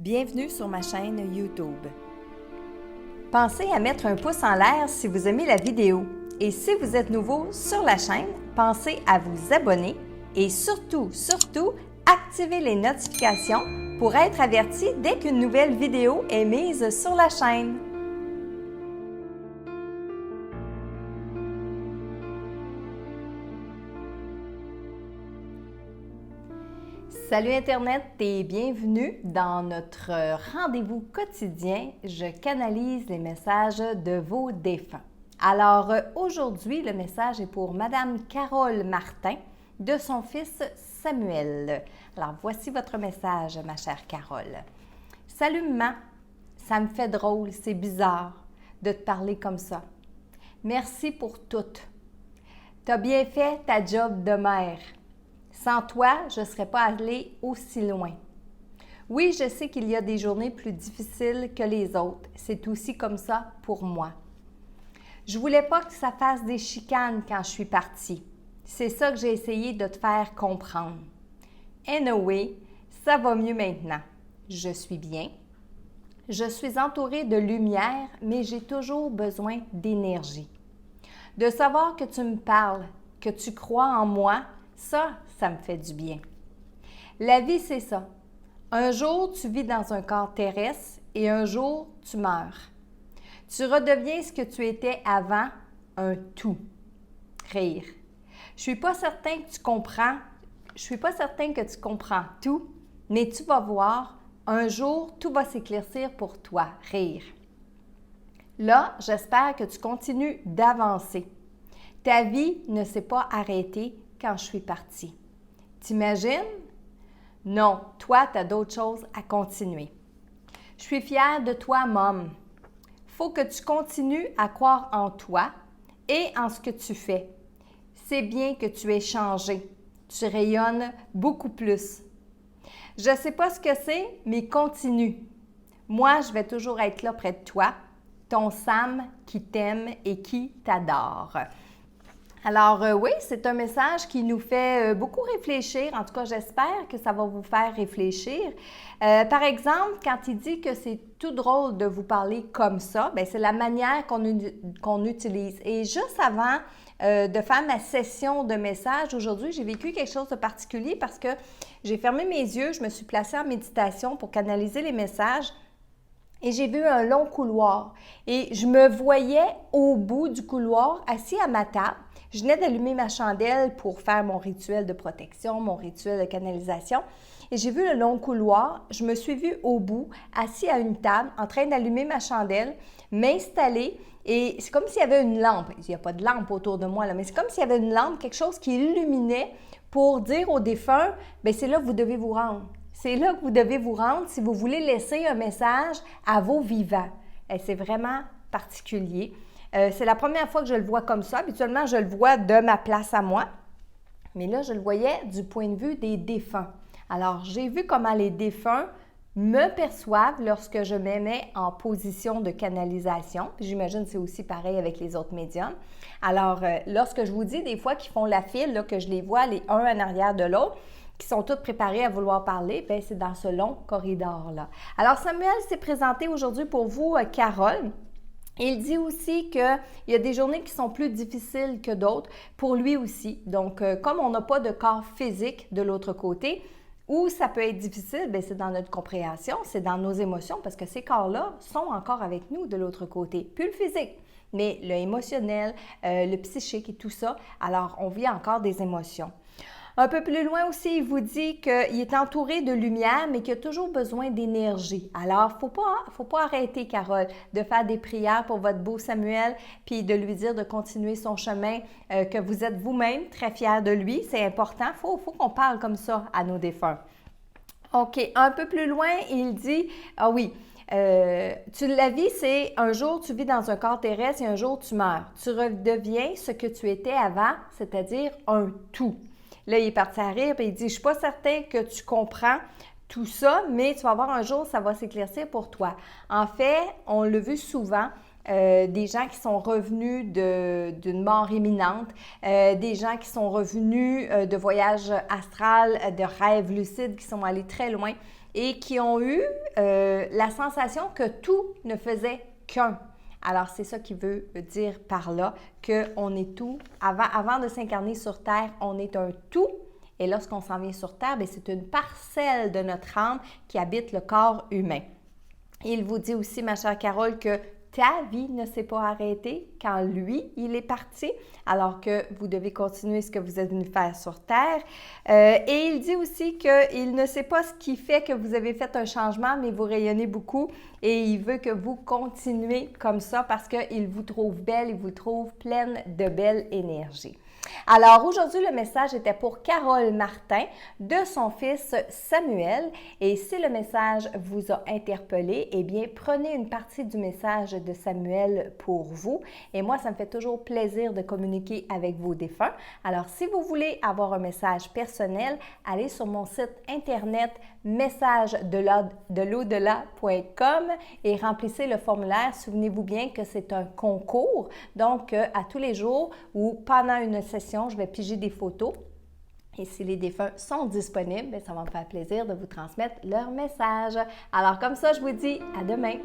Bienvenue sur ma chaîne YouTube. Pensez à mettre un pouce en l'air si vous aimez la vidéo. Et si vous êtes nouveau sur la chaîne, pensez à vous abonner et surtout, activez les notifications pour être averti dès qu'une nouvelle vidéo est mise sur la chaîne. Salut Internet et bienvenue dans notre rendez-vous quotidien. Je canalise les messages de vos défunts. Alors aujourd'hui, le message est pour Madame Carole Martin de son fils Samuel. Alors voici votre message, ma chère Carole. Salut maman, ça me fait drôle, c'est bizarre de te parler comme ça. Merci pour tout. Tu as bien fait ta job de mère. Sans toi, je ne serais pas allée aussi loin. Oui, je sais qu'il y a des journées plus difficiles que les autres. C'est aussi comme ça pour moi. Je ne voulais pas que ça fasse des chicanes quand je suis partie. C'est ça que j'ai essayé de te faire comprendre. Anyway, ça va mieux maintenant. Je suis bien. Je suis entourée de lumière, mais j'ai toujours besoin d'énergie. De savoir que tu me parles, que tu crois en moi, ça me fait du bien. La vie, c'est ça. Un jour, tu vis dans un corps terrestre et un jour, tu meurs. Tu redeviens ce que tu étais avant, un tout. Rire. Je suis pas certain que tu comprends tout, mais tu vas voir, un jour, tout va s'éclaircir pour toi. Rire. Là, j'espère que tu continues d'avancer. Ta vie ne s'est pas arrêtée quand je suis partie. T'imagines? Non, toi, tu as d'autres choses à continuer. Je suis fière de toi, Mom. Faut que tu continues à croire en toi et en ce que tu fais. C'est bien que tu aies changé. Tu rayonnes beaucoup plus. Je ne sais pas ce que c'est, mais continue. Moi, je vais toujours être là près de toi, ton Sam qui t'aime et qui t'adore. Alors oui, c'est un message qui nous fait beaucoup réfléchir. En tout cas, j'espère que ça va vous faire réfléchir. Par exemple, quand il dit que c'est tout drôle de vous parler comme ça, bien, c'est la manière qu'on utilise. Et juste avant de faire ma session de messages, aujourd'hui, j'ai vécu quelque chose de particulier parce que j'ai fermé mes yeux, je me suis placée en méditation pour canaliser les messages. Et j'ai vu un long couloir et je me voyais au bout du couloir, assis à ma table. Je venais d'allumer ma chandelle pour faire mon rituel de protection, mon rituel de canalisation. Et j'ai vu le long couloir, je me suis vue au bout, assis à une table, en train d'allumer ma chandelle, m'installer. Et c'est comme s'il y avait une lampe. Il n'y a pas de lampe autour de moi, là, mais c'est comme s'il y avait une lampe, quelque chose qui illuminait pour dire aux défunts, bien, c'est là que vous devez vous rendre. C'est là que vous devez vous rendre si vous voulez laisser un message à vos vivants. Et c'est vraiment particulier. C'est la première fois que je le vois comme ça. Habituellement, je le vois de ma place à moi. Mais là, je le voyais du point de vue des défunts. Alors, j'ai vu comment les défunts me perçoivent lorsque je me mets en position de canalisation. J'imagine que c'est aussi pareil avec les autres médiums. Alors, lorsque je vous dis des fois qu'ils font la file, là, que je les vois les un en arrière de l'autre, qui sont toutes préparées à vouloir parler, bien, c'est dans ce long corridor-là. Alors, Samuel s'est présenté aujourd'hui pour vous, Carole. Il dit aussi qu'il y a des journées qui sont plus difficiles que d'autres, pour lui aussi. Donc, comme on n'a pas de corps physique de l'autre côté, où ça peut être difficile, bien, c'est dans notre compréhension, c'est dans nos émotions, parce que ces corps-là sont encore avec nous de l'autre côté, plus le physique, mais le émotionnel, le psychique et tout ça. Alors, on vit encore des émotions. Un peu plus loin aussi, il vous dit qu'il est entouré de lumière, mais qu'il a toujours besoin d'énergie. Alors, faut pas arrêter, Carole, de faire des prières pour votre beau Samuel, puis de lui dire de continuer son chemin, que vous êtes vous-même très fiers de lui. C'est important. Faut qu'on parle comme ça à nos défunts. OK. Un peu plus loin, il dit, ah oui, la vie, c'est un jour tu vis dans un corps terrestre et un jour tu meurs. Tu redeviens ce que tu étais avant, c'est-à-dire un tout. Là, il est parti à rire et il dit « Je ne suis pas certain que tu comprends tout ça, mais tu vas voir un jour, ça va s'éclaircir pour toi. » En fait, on l'a vu souvent, des gens qui sont revenus d'une mort imminente, des gens qui sont revenus de voyages astral, de rêves lucides, qui sont allés très loin. et qui ont eu la sensation que tout ne faisait qu'un. Alors, c'est ça qui veut dire par là qu'on est tout. Avant de s'incarner sur Terre, on est un tout. Et lorsqu'on s'en vient sur Terre, c'est une parcelle de notre âme qui habite le corps humain. Il vous dit aussi, ma chère Carole, que ta vie ne s'est pas arrêtée quand lui, il est parti, alors que vous devez continuer ce que vous êtes venu faire sur Terre. Et il dit aussi qu'il ne sait pas ce qui fait que vous avez fait un changement, mais vous rayonnez beaucoup et il veut que vous continuez comme ça parce qu'il vous trouve belle, il vous trouve pleine de belle énergie. Alors aujourd'hui, le message était pour Carole Martin de son fils Samuel et si le message vous a interpellé, eh bien prenez une partie du message de Samuel pour vous et moi, ça me fait toujours plaisir de communiquer avec vos défunts. Alors si vous voulez avoir un message personnel, allez sur mon site internet messagedelaudelà.com et remplissez le formulaire. Souvenez-vous bien que c'est un concours, donc à tous les jours ou pendant une session, je vais piger des photos. Et si les défunts sont disponibles, ça va me faire plaisir de vous transmettre leur message. Alors comme ça, je vous dis à demain.